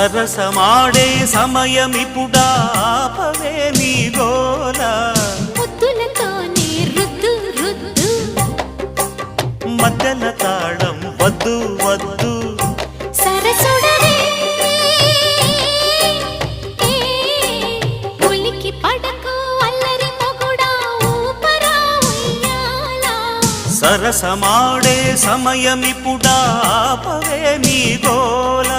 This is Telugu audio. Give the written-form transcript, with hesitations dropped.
సరసమాడే సమయమిపుడా ఆపవే నీ గోల ముద్దులతోనే రుద్దు రుద్దు మధ్యల తాళం వద్దు వద్దు సరసుడవే ఉలికి పడకు అల్లరి మొగుడా ఊపరా ఉయ్యాలా సరసమాడే సమయమిపుడా ఆపవే నీ గోల